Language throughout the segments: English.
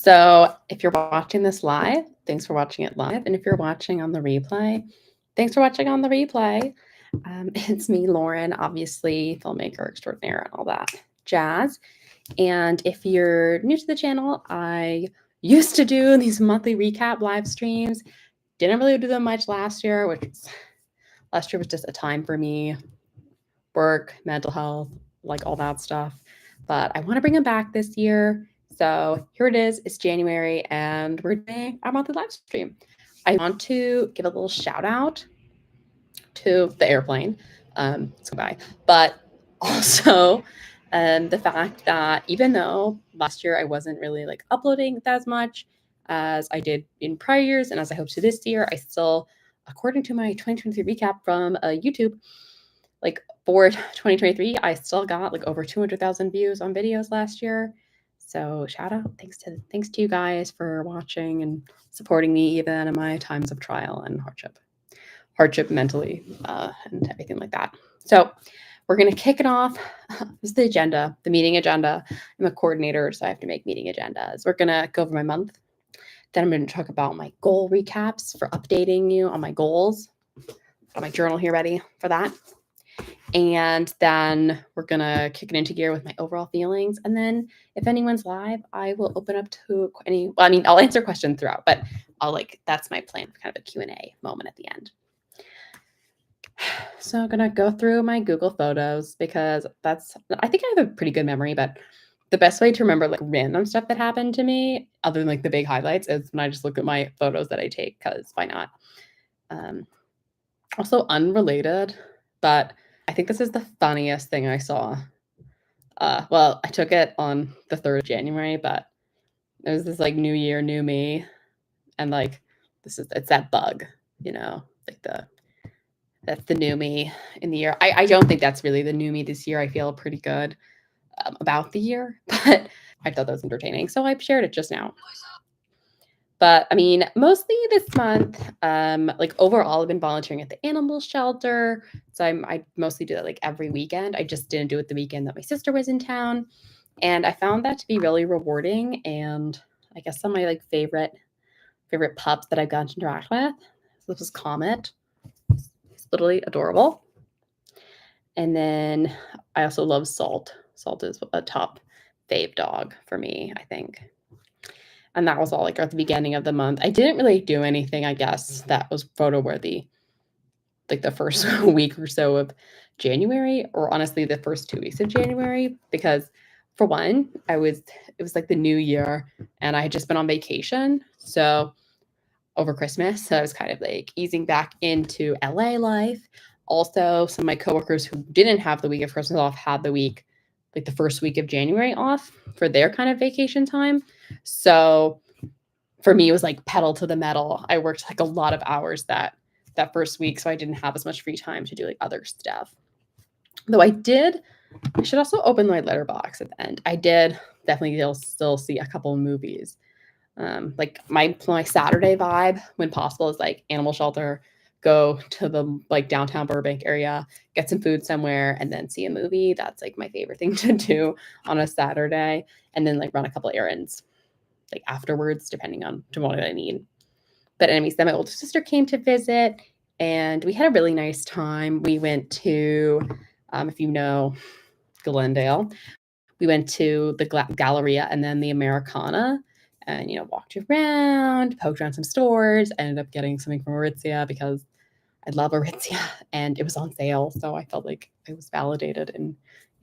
So if you're watching this live, thanks for watching it live. And if you're watching on the replay, thanks for watching on the replay. It's me, Lauren, obviously filmmaker extraordinaire and all that jazz. And if you're new to the channel, I used to do these monthly recap live streams. Didn't really do them much last year, last year was just a time for me, work, mental health, like all that stuff. But I want to bring them back this year. So here it is. It's January, and we're doing our monthly live stream. I want to give a little shout out to the airplane. It's goodbye. But also the fact that even though last year I wasn't really like uploading as much as I did in prior years, and as I hope to this year, I still, according to my 2023 recap from YouTube, like for 2023, I still got like over 200,000 views on videos last year. So shout out, thanks to you guys for watching and supporting me even in my times of trial and hardship mentally and everything like that. So we're gonna kick it off. This is the agenda, the meeting agenda. I'm a coordinator, so I have to make meeting agendas. We're gonna go over my month. Then I'm gonna talk about my goal recaps for updating you on my goals. Got my journal here ready for that. And then we're going to kick it into gear with my overall feelings. And then if anyone's live, I will open up to I'll answer questions throughout, but that's my plan, kind of a Q&A moment at the end. So I'm going to go through my Google Photos because I think I have a pretty good memory, but the best way to remember like random stuff that happened to me, other than like the big highlights, is when I just look at my photos that I take, because why not? Also unrelated, but I think this is the funniest thing I saw. Well, I took it on the 3rd of January, but it was this like new year, new me. And like, it's that bug, like that's the new me in the year. I don't think that's really the new me this year. I feel pretty good about the year, but I thought that was entertaining. So I shared it just now. But I mean, mostly this month, like overall, I've been volunteering at the animal shelter. So I mostly do that like every weekend. I just didn't do it the weekend that my sister was in town. And I found that to be really rewarding. And I guess some of my like favorite pups that I've gotten to interact with. So this was Comet. It's literally adorable. And then I also love Salt. Salt is a top fave dog for me, I think. And that was all like at the beginning of the month. I didn't really do anything, I guess, that was photo worthy, like the first week or so of January, or honestly the first 2 weeks of January, because for one, it was like the new year and I had just been on vacation. So over Christmas, so I was kind of like easing back into LA life. Also, some of my coworkers who didn't have the week of Christmas off had the week, like the first week of January off for their kind of vacation time. So for me, it was like pedal to the metal. I worked like a lot of hours that first week, so I didn't have as much free time to do like other stuff. Though I should also open my letterbox at the end. I did definitely still see a couple of movies. Like my Saturday vibe, when possible, is like animal shelter, go to the like downtown Burbank area, get some food somewhere, and then see a movie. That's like my favorite thing to do on a Saturday, and then like run a couple errands like afterwards, depending on what I need. But anyways, then my older sister came to visit, and we had a really nice time. We went to, if you know Glendale, we went to the Galleria and then the Americana, and walked around, poked around some stores, ended up getting something from Aritzia because I love Aritzia, and it was on sale, so I felt like I was validated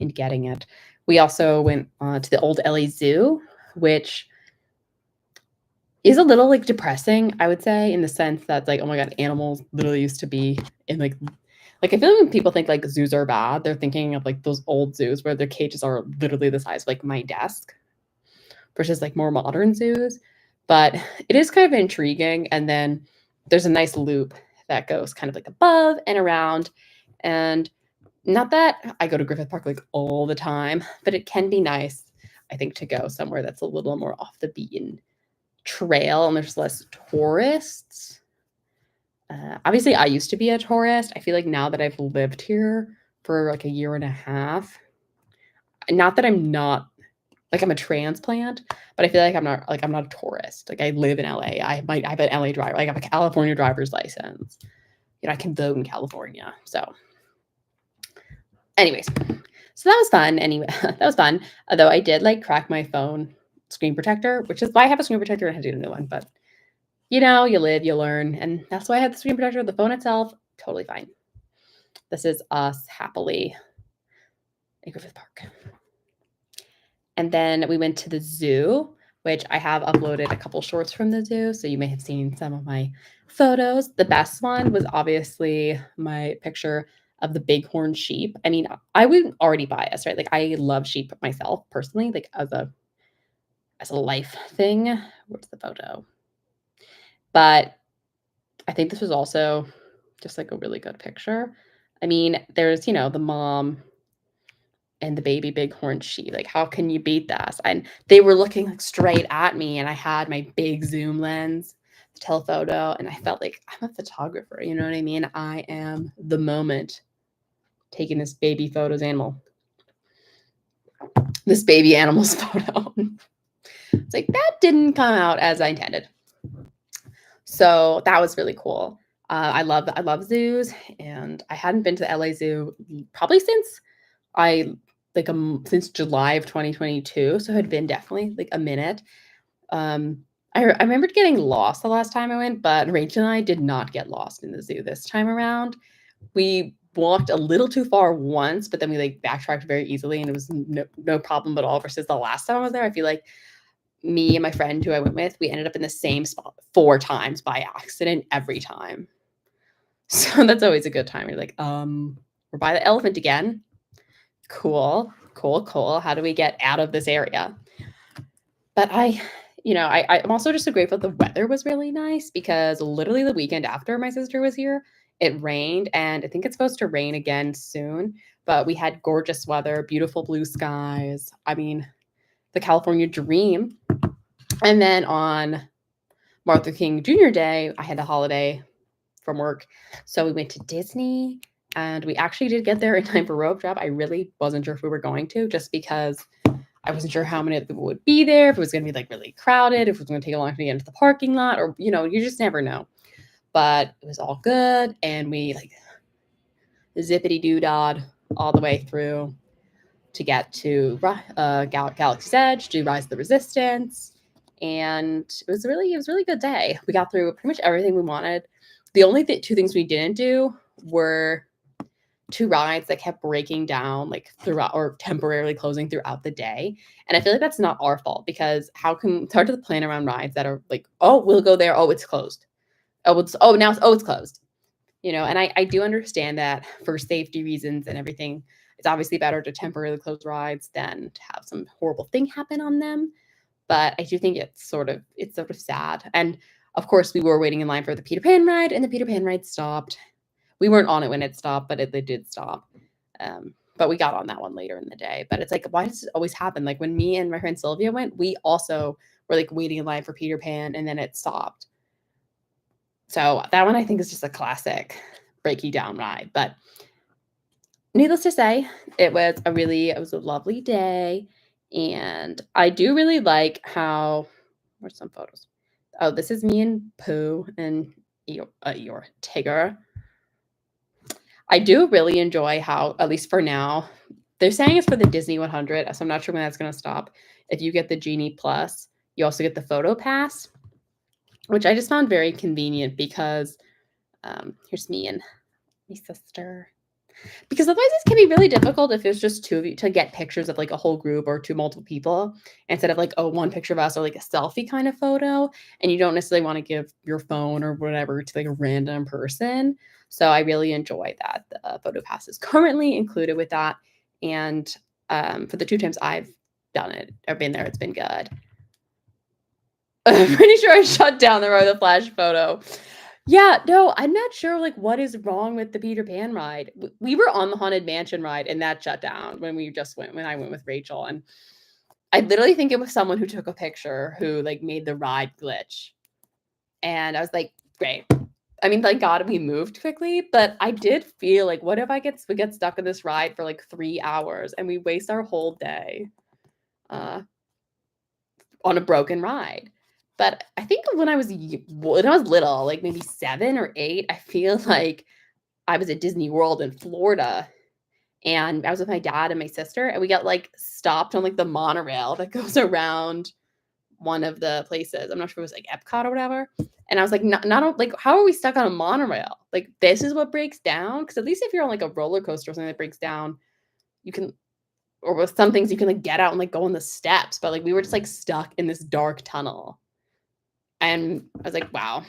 in getting it. We also went to the old LA Zoo, which is a little like depressing, I would say, in the sense that like, oh my God, animals literally used to be in like I feel like when people think like zoos are bad, they're thinking of like those old zoos where their cages are literally the size of like my desk versus like more modern zoos. But it is kind of intriguing. And then there's a nice loop that goes kind of like above and around. And not that I go to Griffith Park like all the time, but it can be nice, I think, to go somewhere that's a little more off the beaten trail and there's less tourists. Obviously, I used to be a tourist. I feel like now that I've lived here for like a year and a half, not that I'm not like I'm a transplant, but I feel like I'm not a tourist. Like I live in LA. I have an LA driver. Like I have a California driver's license. You know, I can vote in California. So, anyways, so that was fun. Anyway, that was fun. Although I did like crack my phone screen protector, which is why I have a screen protector and I had to get a new one. But you know, you live, you learn, and that's why I had the screen protector. The phone itself, totally fine. This is us happily in Griffith Park. And then we went to the zoo, which I have uploaded a couple shorts from the zoo. So you may have seen some of my photos. The best one was obviously my picture of the bighorn sheep. I mean, I would already biased, right? Like I love sheep myself personally, like as a life thing. Where's the photo? But I think this was also just like a really good picture. I mean, there's, you know, the mom and the baby bighorn sheep. Like, how can you beat that? And they were looking like straight at me, and I had my big zoom lens, the telephoto, and I felt like I'm a photographer. You know what I mean? I am the moment taking this baby this baby animal's photo. It's like that didn't come out as I intended. So that was really cool. I love zoos, and I hadn't been to the LA Zoo probably since since July of 2022. So it had been definitely like a minute. I remembered getting lost the last time I went, but Rachel and I did not get lost in the zoo this time around. We walked a little too far once, but then we like backtracked very easily, and it was no problem at all. Versus the last time I was there, I feel like me and my friend who I went with, we ended up in the same spot 4 times by accident every time. So that's always a good time. You're like, we're by the elephant again. Cool. How do we get out of this area? But I'm also just so grateful the weather was really nice because literally the weekend after my sister was here, it rained, and I think it's supposed to rain again soon. But we had gorgeous weather, beautiful blue skies. I mean, the California dream. And then on Martin Luther King Jr. Day, I had a holiday from work. So we went to Disney, and we actually did get there in time for rope drop. I really wasn't sure if we were going to, just because I wasn't sure how many people would be there, if it was going to be like really crowded, if it was going to take a long time to get into the parking lot, or, you know, you just never know. But it was all good. And we like zippity doo dah all the way through to get to Galaxy's Edge, do Rise of the Resistance. And it was a really good day. We got through pretty much everything we wanted. The only 2 things we didn't do were 2 rides that kept breaking down like throughout or temporarily closing throughout the day. And I feel like that's not our fault, because it's hard to plan around rides that are like, oh, we'll go there. Oh, it's closed. It's closed. You know, and I do understand that for safety reasons and everything, it's obviously better to temporarily close rides than to have some horrible thing happen on them. But I do think it's sort of sad. And of course, we were waiting in line for the Peter Pan ride, and the Peter Pan ride stopped. We weren't on it when it stopped, but it did stop. But we got on that one later in the day. But it's like, why does it always happen? Like when me and my friend Sylvia went, we also were like waiting in line for Peter Pan, and then it stopped. So that one I think is just a classic breaky down ride. But needless to say, it was a lovely day. And I do really like how, where's some photos? Oh, this is me and Pooh and your Tigger. I do really enjoy how, at least for now, they're saying it's for the Disney 100, so I'm not sure when that's going to stop. If you get the Genie Plus, you also get the Photo Pass, which I just found very convenient because here's me and my sister. Because otherwise it can be really difficult if it's just 2 of you to get pictures of like a whole group or multiple people, instead of like, oh, 1 picture of us or like a selfie kind of photo. And you don't necessarily want to give your phone or whatever to like a random person. So I really enjoy that the Photo Pass is currently included with that. And for the 2 times I've been there, it's been good. I'm pretty sure I shut down the flash photo. Yeah, no, I'm not sure like what is wrong with the Peter Pan ride. We were on the Haunted Mansion ride, and that shut down when I went with Rachel. And I literally think it was someone who took a picture who like made the ride glitch. And I was like, great. I mean, thank God we moved quickly, but I did feel like, what if we get stuck in this ride for like 3 hours and we waste our whole day? on a broken ride. But I think when I was little, like maybe 7 or 8, I feel like I was at Disney World in Florida, and I was with my dad and my sister, and we got, like, stopped on, like, the monorail that goes around one of the places. I'm not sure if it was, like, Epcot or whatever, and I was like, not like, how are we stuck on a monorail? Like, this is what breaks down? Because at least if you're on, like, a roller coaster or something that breaks down, you can or with some things, you can, like, get out and, like, go on the steps, but, like, we were just, like, stuck in this dark tunnel, and I was like, "Wow."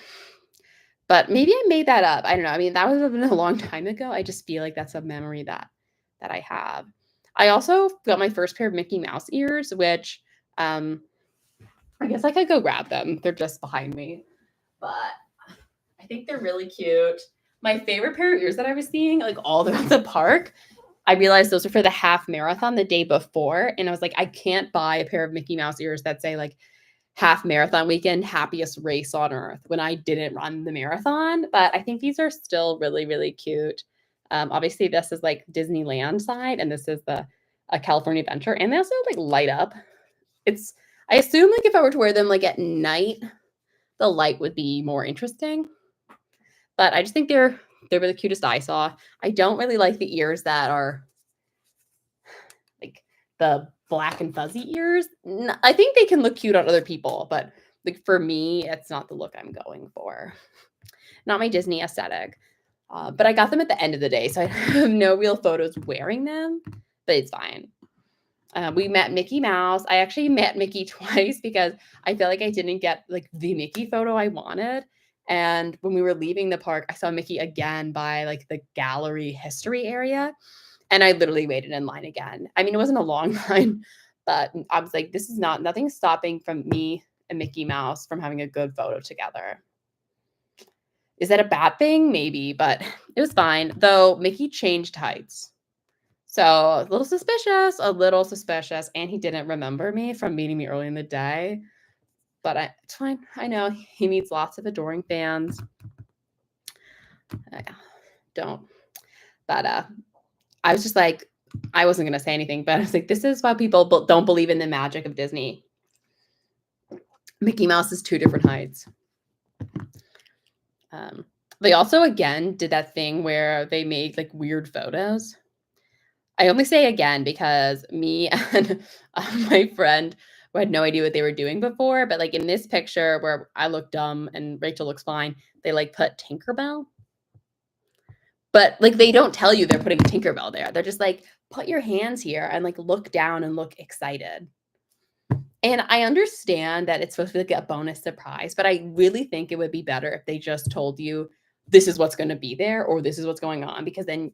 But maybe I made that up. I don't know. I mean, that would have been a long time ago. I just feel like that's a memory that I have. I also got my first pair of Mickey Mouse ears, which, um, I guess I could go grab them. They're just behind me, but I think they're really cute. My favorite pair of ears that I was seeing, like, all throughout the park, I realized those are for the half marathon the day before, and I was like, "I can't buy a pair of Mickey Mouse ears that say, like, half marathon weekend, happiest race on earth," when I didn't run the marathon, but I think these are still really, really cute. Obviously, this is, like, Disneyland side, and this is the, California Adventure, and they also, like, light up. It's I assume, like, if I were to wear them, like, at night, the light would be more interesting, but I just think they were the cutest I saw. I don't really like the ears that are, like, the black and fuzzy ears. I think they can look cute on other people, but, like, for me, it's not the look I'm going for. Not my Disney aesthetic. But I got them at the end of the day, so I have no real photos wearing them, but it's fine. We met Mickey Mouse. I actually met Mickey twice because I feel like I didn't get, like, the Mickey photo I wanted. And when we were leaving the park, I saw Mickey again by, like, the gallery history area, and I literally waited in line again. I mean, it wasn't a long line, but I was like, this is nothing's stopping from me and Mickey Mouse from having a good photo together. Is that a bad thing? Maybe, but it was fine. Though Mickey changed heights. So a little suspicious, and he didn't remember me from meeting me early in the day. But it's fine. I know he meets lots of adoring fans. I don't. But I was just like, I wasn't gonna say anything, but I was like, this is why people don't believe in the magic of Disney. Mickey Mouse is 2 different heights. They also again did that thing where they made, like, weird photos. I only say again because me and my friend who had no idea what they were doing before, but, like, in this picture where I look dumb and Rachel looks fine, they, like, put Tinkerbell. But, like, they don't tell you they're putting Tinkerbell there. They're just like, "Put your hands here and, like, look down and look excited." And I understand that it's supposed to be, like, a bonus surprise, but I really think it would be better if they just told you, "This is what's gonna be there," or, "This is what's going on," because then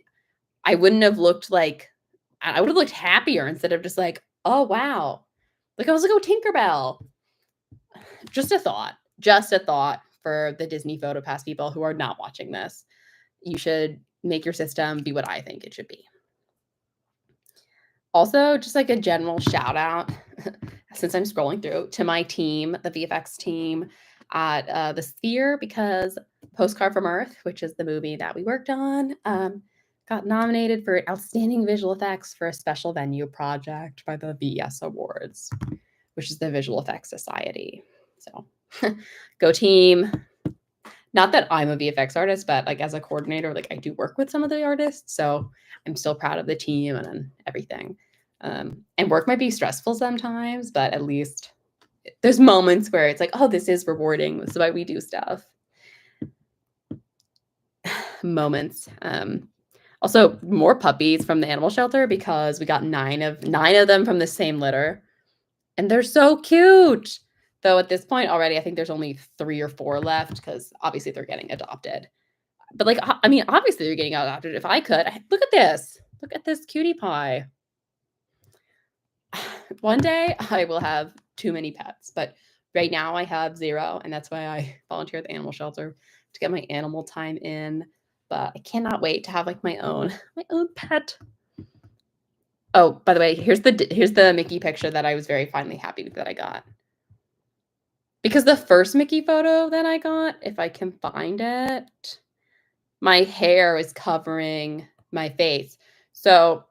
I wouldn't have looked like I would have looked happier instead of just like, "Oh, wow." Like, I was like, "Oh, Tinkerbell." Just a thought for the Disney PhotoPass people who are not watching this. You should make your system be what I think it should be. Also, just like a general shout out, since I'm scrolling through, to my team, the VFX team at the Sphere, because Postcard from Earth, which is the movie that we worked on, got nominated for Outstanding Visual Effects for a special venue project by the VES Awards, which is the Visual Effects Society. So, go team. Not that I'm a VFX artist, but, like, as a coordinator, like, I do work with some of the artists, so I'm still proud of the team and everything. And work might be stressful sometimes, but at least there's moments where it's like, "Oh, this is rewarding. This is why we do stuff." Moments. Also, more puppies from the animal shelter because we got 9 of them from the same litter, and they're so cute. Though at this point already, I think there's only 3 or 4 left because obviously they're getting adopted. But, like, I mean, obviously they're getting adopted. If I could, look at this. Look at this cutie pie. One day I will have too many pets, but right now I have 0, and that's why I volunteer at the animal shelter to get my animal time in. But I cannot wait to have, like, my own pet. Oh, by the way, here's the Mickey picture that I was very finally happy that I got. Because the first Mickey photo that I got, if I can find it, my hair is covering my face. So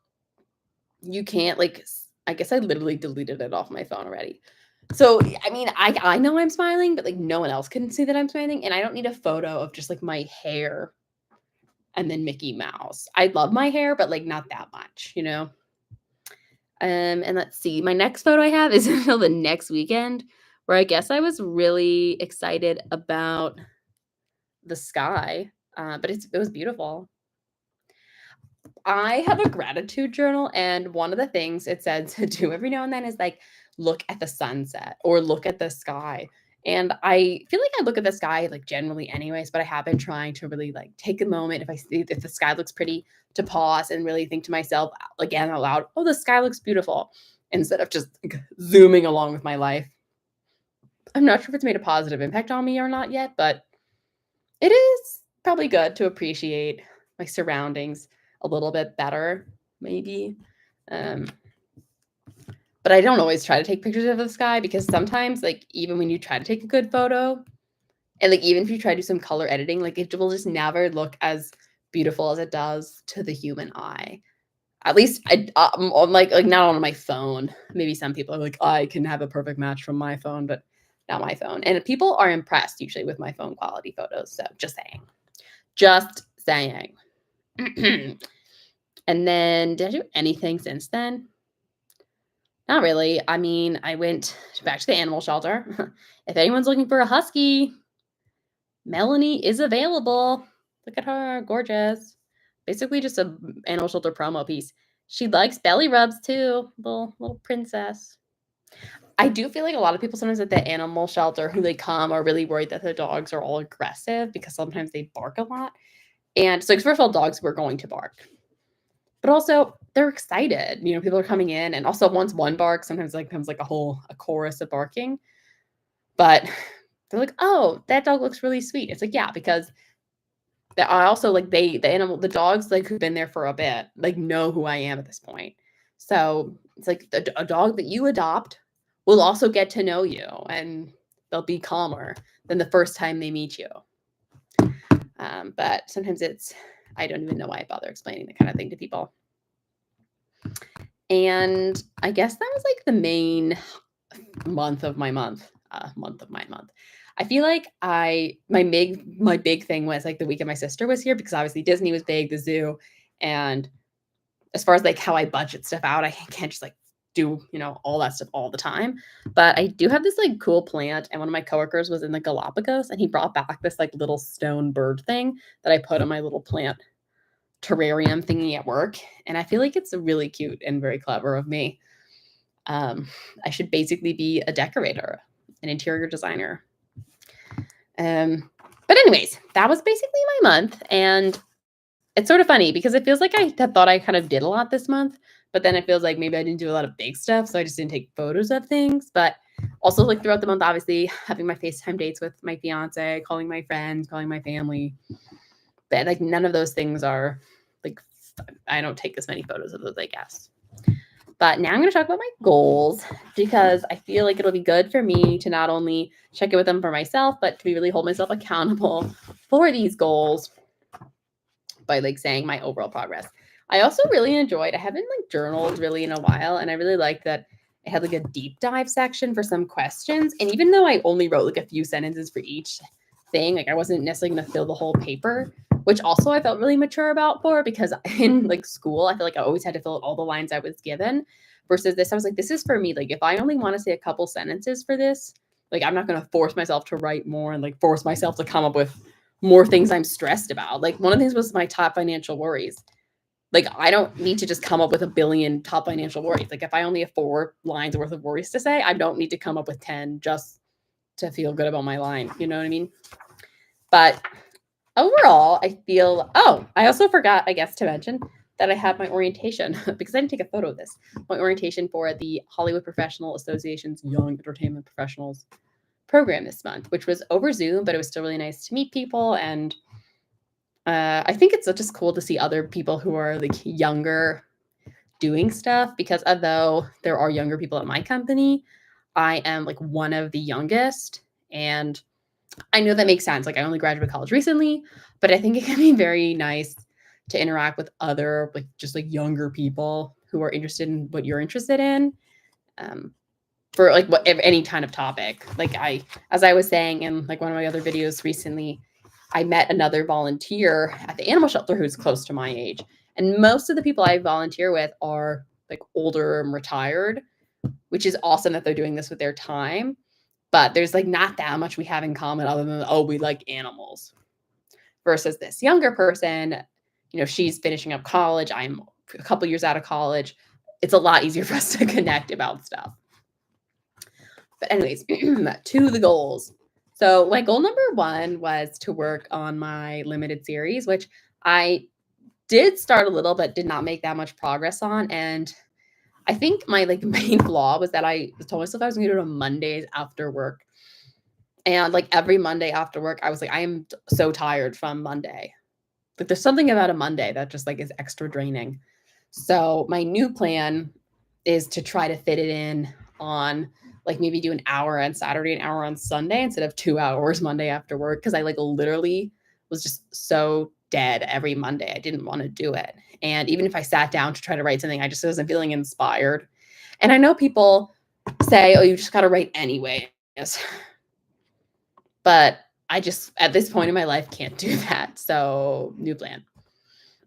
you can't, like, I guess I literally deleted it off my phone already. So, I mean, I know I'm smiling, but, like, no one else can see that I'm smiling, and I don't need a photo of just, like, my hair and then Mickey Mouse. I love my hair, but, like, not that much, you know? And let's see, my next photo I have is until the next weekend, where I guess I was really excited about the sky, but it was beautiful. I have a gratitude journal, and one of the things it said to do every now and then is like look at the sunset or look at the sky. And I feel like I look at the sky like generally anyways, but I have been trying to really like take a moment if I see if the sky looks pretty to pause and really think to myself again out loud, oh, the sky looks beautiful, instead of just like, zooming along with my life. I'm not sure if it's made a positive impact on me or not yet, but it is probably good to appreciate my surroundings a little bit better, maybe. Um, but I don't always try to take pictures of the sky because sometimes, like, even when you try to take a good photo, and like even if you try to do some color editing, like it will just never look as beautiful as it does to the human eye. At least on like not on my phone. Maybe some people are like, I can have a perfect match from my phone, but not my phone. And people are impressed usually with my phone quality photos. So just saying. Just saying. And then did I do anything since then? Not really. I mean, I went back to the animal shelter. If anyone's looking for a husky, Melanie is available. Look at her, gorgeous. Basically just a animal shelter promo piece. She likes belly rubs too, little princess. I do feel like a lot of people sometimes at the animal shelter who they come are really worried that the dogs are all aggressive because sometimes they bark a lot. And so, first of all, dogs were going to bark. But also, they're excited. You know, people are coming in, and also once one barks, sometimes like comes like a chorus of barking. But they're like, "Oh, that dog looks really sweet." It's like, yeah, because I also like the dogs like who've been there for a bit like know who I am at this point. So it's like a dog that you adopt will also get to know you, and they'll be calmer than the first time they meet you. But sometimes I don't even know why I bother explaining that kind of thing to people. And I guess that was like the main month of my month. Month of my month. I feel like my big thing was like the weekend my sister was here because obviously Disney was big, the zoo, and as far as like how I budget stuff out, I can't just like do all that stuff all the time. But I do have this like cool plant, and one of my coworkers was in the Galapagos, and he brought back this like little stone bird thing that I put on my little plant terrarium thingy at work, and I feel like it's really cute and very clever of me. I should basically be a decorator, an interior designer. But anyways, that was basically my month, and it's sort of funny because it feels like I had thought I kind of did a lot this month, but then it feels like maybe I didn't do a lot of big stuff, so I just didn't take photos of things. But also, like throughout the month, obviously having my FaceTime dates with my fiance, calling my friends, calling my family, but like none of those things are like I don't take as many photos of those, I guess. But now I'm going to talk about my goals because I feel like it'll be good for me to not only check in with them for myself, but to really hold myself accountable for these goals by like saying my overall progress. I also really enjoyed, I haven't like journaled really in a while, and I really liked that it had like a deep dive section for some questions. And even though I only wrote like a few sentences for each thing, like I wasn't necessarily going to fill the whole paper, which also I felt really mature about because in like school, I feel like I always had to fill out all the lines I was given. Versus this, I was like, this is for me. Like, if I only want to say a couple sentences for this, like, I'm not going to force myself to write more and like force myself to come up with more things I'm stressed about. Like, one of the things was my top financial worries. Like, I don't need to just come up with a billion top financial worries. Like, if I only have 4 lines worth of worries to say, I don't need to come up with 10 just to feel good about my line. You know what I mean? But overall, I feel, oh, I also forgot, I guess, to mention that I had my orientation because I didn't take a photo of this. My orientation for the Hollywood Professional Association's Young Entertainment Professionals program this month, which was over Zoom, but it was still really nice to meet people. And I think it's just cool to see other people who are like younger doing stuff because although there are younger people at my company, I am like one of the youngest. And I know that makes sense. Like I only graduated college recently, but I think it can be very nice to interact with other like just like younger people who are interested in what you're interested in. Um, for like any kind of topic. Like as I was saying in like one of my other videos recently, I met another volunteer at the animal shelter who's close to my age. And most of the people I volunteer with are like older and retired, which is awesome that they're doing this with their time. But there's like not that much we have in common other than, oh, we like animals. Versus this younger person, she's finishing up college. I'm a couple years out of college. It's a lot easier for us to connect about stuff. But anyways, to the goals. So my goal number 1 was to work on my limited series, which I did start a little, but did not make that much progress on. And I think my like main flaw was that I told myself I was going to do it on Mondays after work. And like every Monday after work, I was like, I am so tired from Monday. Like there's something about a Monday that just like is extra draining. So my new plan is to try to fit it in on like maybe do an hour on Saturday, an hour on Sunday instead of 2 hours Monday after work. Cause I like literally was just so dead every Monday. I didn't want to do it. And even if I sat down to try to write something, I just wasn't feeling inspired. And I know people say, oh, you just got to write anyway. But I just, at this point in my life, can't do that. So new plan.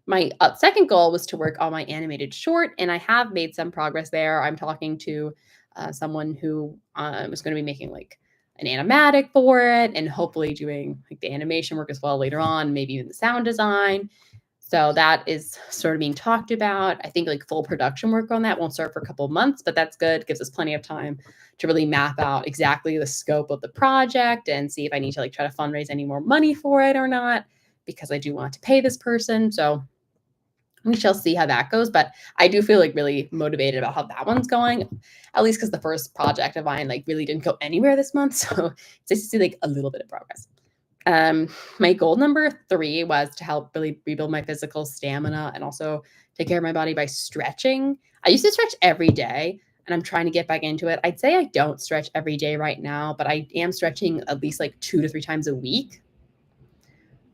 My second goal was to work on my animated short, and I have made some progress there. I'm talking to someone who is going to be making like an animatic for it and hopefully doing like the animation work as well later on, maybe even the sound design. So that is sort of being talked about. I think like full production work on that won't start for a couple of months, but that's good. Gives us plenty of time to really map out exactly the scope of the project and see if I need to like try to fundraise any more money for it or not, because I do want to pay this person. So we shall see how that goes. But I do feel like really motivated about how that one's going, at least because the first project of mine like really didn't go anywhere this month. So it's nice to see like a little bit of progress. My goal number 3 was to help really rebuild my physical stamina and also take care of my body by stretching. I used to stretch every day and I'm trying to get back into it. I'd say I don't stretch every day right now, but I am stretching at least like 2 to 3 times a week,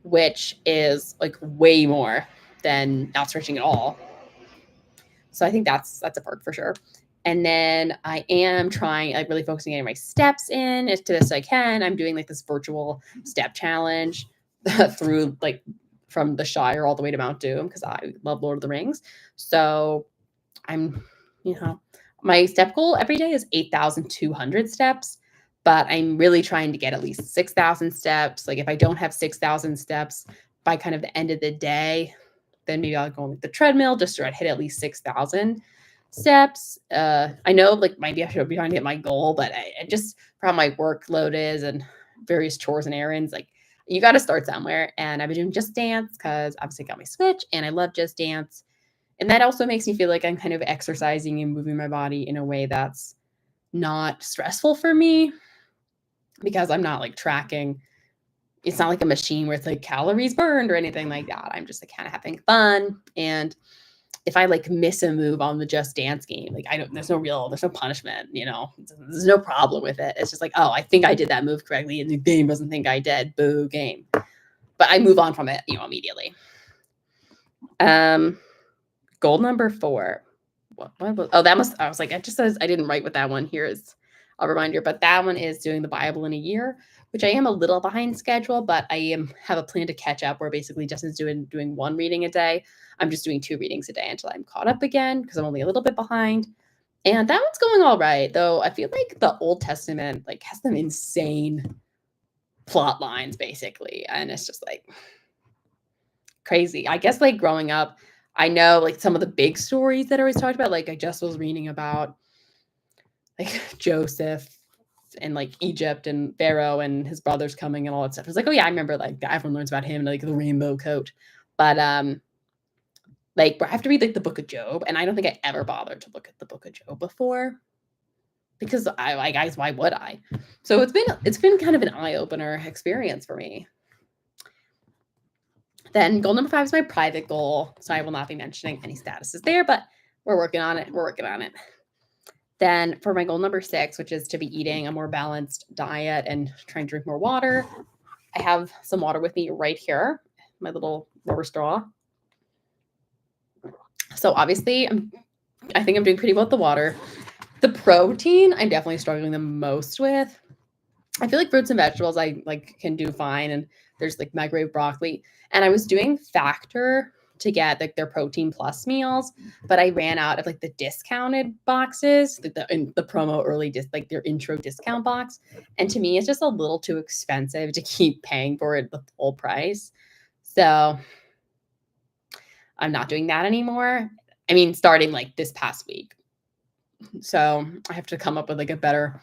which is like way more than not stretching at all. So I think that's a perk for sure. And then I am trying, like really focusing on my steps in as to this I can. I'm doing like this virtual step challenge through like from the Shire all the way to Mount Doom because I love Lord of the Rings. So I'm, my step goal every day is 8,200 steps, but I'm really trying to get at least 6,000 steps. Like if I don't have 6,000 steps by kind of the end of the day, then maybe I'll go on like the treadmill just to try to hit at least 6,000 steps. I know like maybe I should be trying to hit my goal, but I just for how my workload is and various chores and errands, like you got to start somewhere. And I've been doing Just Dance because obviously I got my Switch and I love Just Dance. And that also makes me feel like I'm kind of exercising and moving my body in a way that's not stressful for me because I'm not like tracking. It's not like a machine where it's like calories burned or anything like that. I'm just like kind of having fun. And if I like miss a move on the Just Dance game, like there's no punishment, there's no problem with it. It's just like, oh, I think I did that move correctly and the game doesn't think I did. Boo, game. But I move on from it, immediately. Goal number 4. I was like, it just says I didn't write what that one here is. A reminder, but that one is doing the Bible in a year, which I am a little behind schedule, but I have a plan to catch up where basically Justin's doing 1 reading a day. I'm just doing 2 readings a day until I'm caught up again because I'm only a little bit behind. And that one's going all right, though I feel like the Old Testament like has some insane plot lines basically, and it's just like crazy. I guess like growing up, I know like some of the big stories that are always talked about, like I just was reading about like Joseph and like Egypt and Pharaoh and his brothers coming and all that stuff. It's like, oh yeah, I remember like everyone learns about him and like the rainbow coat. But like I have to read like the book of Job, and I don't think I ever bothered to look at the book of Job before. Because guys, why would I? So it's been kind of an eye-opener experience for me. Then goal number 5 is my private goal. So I will not be mentioning any statuses there, but we're working on it. Then for my goal number 6, which is to be eating a more balanced diet and trying to drink more water, I have some water with me right here, my little rubber straw. So obviously, I think I'm doing pretty well with the water. The protein, I'm definitely struggling the most with. I feel like fruits and vegetables I like can do fine, and there's like microwave broccoli. And I was doing Factor to get like their protein plus meals, but I ran out of like the discounted boxes, like the promo early like their intro discount box. And to me, it's just a little too expensive to keep paying for it the full price. So I'm not doing that anymore. I mean, starting like this past week. So I have to come up with like a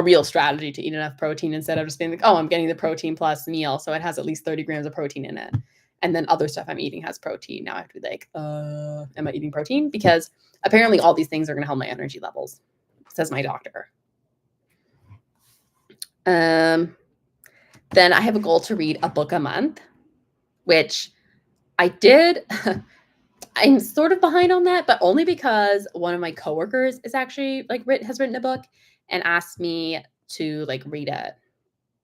real strategy to eat enough protein instead of just being like, oh, I'm getting the protein plus meal. So it has at least 30 grams of protein in it. And then other stuff I'm eating has protein. Now I have to be like, am I eating protein? Because apparently all these things are going to help my energy levels, says my doctor. Then I have a goal to read a book a month, which I did. I'm sort of behind on that, but only because one of my coworkers is actually like has written a book and asked me to like read it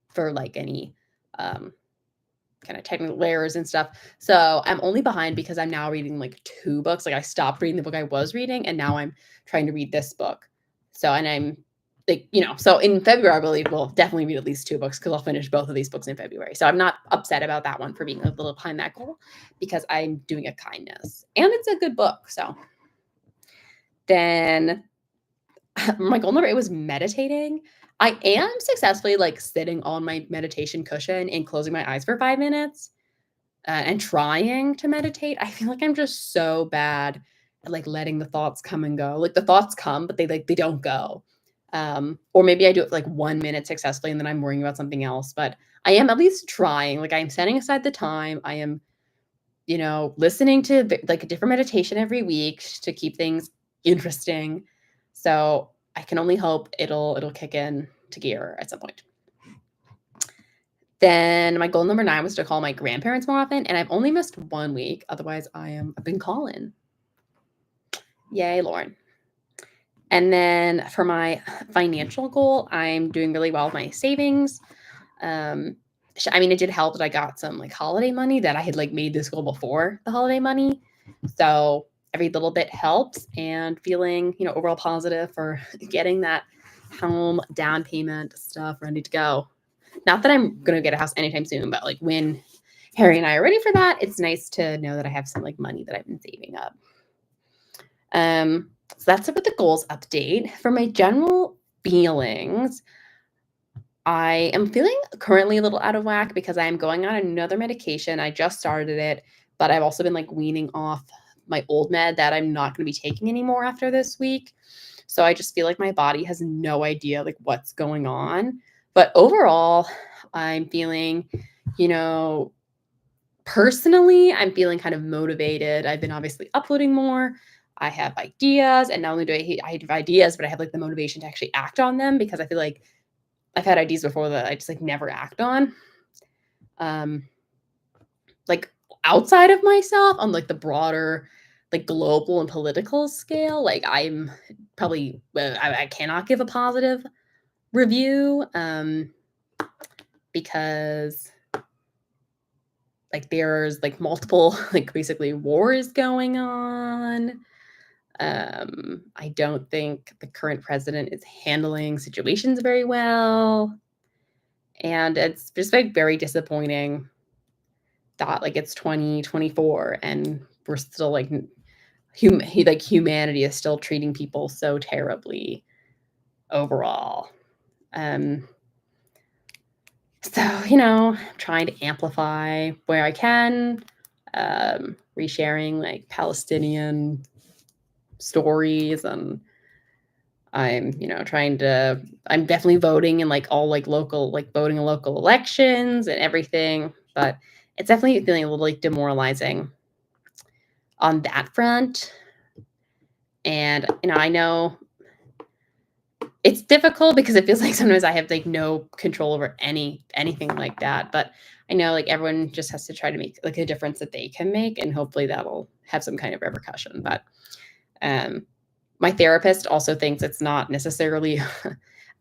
for like any kind of technical errors and stuff. So I'm only behind because I'm now reading like 2 books. Like I stopped reading the book I was reading and now I'm trying to read this book. So and I'm like, so in February I believe we'll definitely read at least 2 books because I'll finish both of these books in February. So I'm not upset about that one for being a little behind that goal because I'm doing a kindness and it's a good book. So then my goal number 8 was meditating. I am successfully like sitting on my meditation cushion and closing my eyes for 5 minutes and trying to meditate. I feel like I'm just so bad at like letting the thoughts come and go. Like the thoughts come, but they don't go. Or maybe I do it for like 1 minute successfully and then I'm worrying about something else. But I am at least trying. Like I'm setting aside the time. I am, listening to like a different meditation every week to keep things interesting. So I can only hope it'll kick in to gear at some point. Then my goal number 9 was to call my grandparents more often, and I've only missed 1 week. Otherwise, I've been calling. Yay, Lauren. And then for my financial goal, I'm doing really well with my savings. I mean, it did help that I got some like holiday money that I had like made this goal before the holiday money. So every little bit helps and feeling, overall positive for getting that home down payment stuff ready to go. Not that I'm going to get a house anytime soon, but like when Harry and I are ready for that, it's nice to know that I have some like money that I've been saving up. So that's about the goals update. For my general feelings, I am feeling currently a little out of whack because I am going on another medication. I just started it, but I've also been like weaning off my old med that I'm not going to be taking anymore after this week. So I just feel like my body has no idea like what's going on. But overall, I'm feeling, personally, I'm feeling kind of motivated. I've been obviously uploading more. I have ideas, and not only do I have ideas, but I have like the motivation to actually act on them because I feel like I've had ideas before that I just like never act on. Like outside of myself on like the broader, like global and political scale, like I'm probably I cannot give a positive review because like there's like multiple like basically wars going on. I don't think the current president is handling situations very well. And it's just like very disappointing that like it's 2024 and we're still like humanity is still treating people so terribly overall. So, trying to amplify where I can, resharing like Palestinian stories, and I'm definitely voting in like all like local, like voting in local elections and everything, but it's definitely feeling a little like demoralizing on that front. And, I know it's difficult because it feels like sometimes I have like no control over anything like that. But I know like everyone just has to try to make like a difference that they can make, and hopefully that'll have some kind of repercussion. But my therapist also thinks it's not necessarily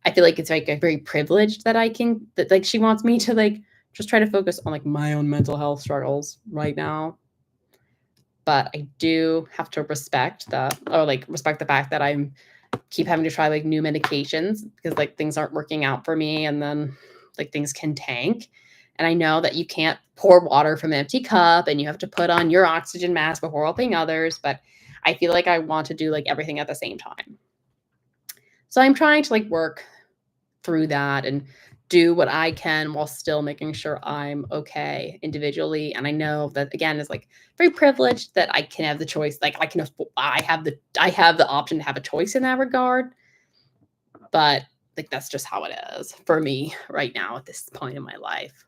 I feel like it's like a very privileged that like she wants me to like just try to focus on like my own mental health struggles right now. But I do have to respect the fact that I'm keep having to try like new medications because like things aren't working out for me, and then like things can tank. And I know that you can't pour water from an empty cup and you have to put on your oxygen mask before helping others, but I feel like I want to do like everything at the same time. So I'm trying to like work through that and do what I can while still making sure I'm okay individually. And I know that again is like very privileged that I can have the choice. Like I have the option to have a choice in that regard. But like that's just how it is for me right now at this point in my life.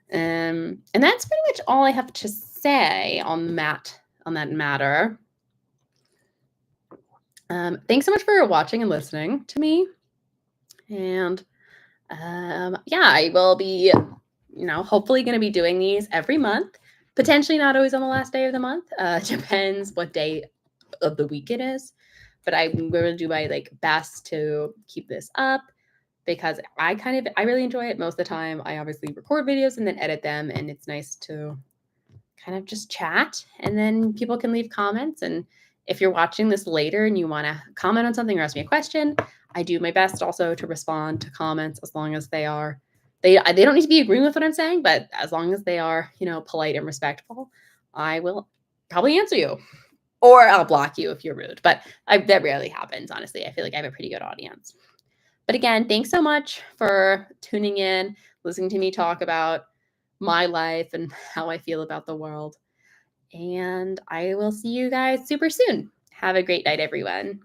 And that's pretty much all I have to say on that matter. Thanks so much for watching and listening to me. And yeah, I will be, hopefully going to be doing these every month. Potentially not always on the last day of the month. Depends what day of the week it is. But I'm going to do my like best to keep this up because I really enjoy it most of the time. I obviously record videos and then edit them, and it's nice to kind of just chat, and then people can leave comments. And if you're watching this later and you want to comment on something or ask me a question, I do my best also to respond to comments as long as they don't need to be agreeing with what I'm saying, but as long as they are, polite and respectful, I will probably answer you. Or I'll block you if you're rude. But that rarely happens, honestly. I feel like I have a pretty good audience. But again, thanks so much for tuning in, listening to me talk about my life and how I feel about the world. And I will see you guys super soon. Have a great night, everyone.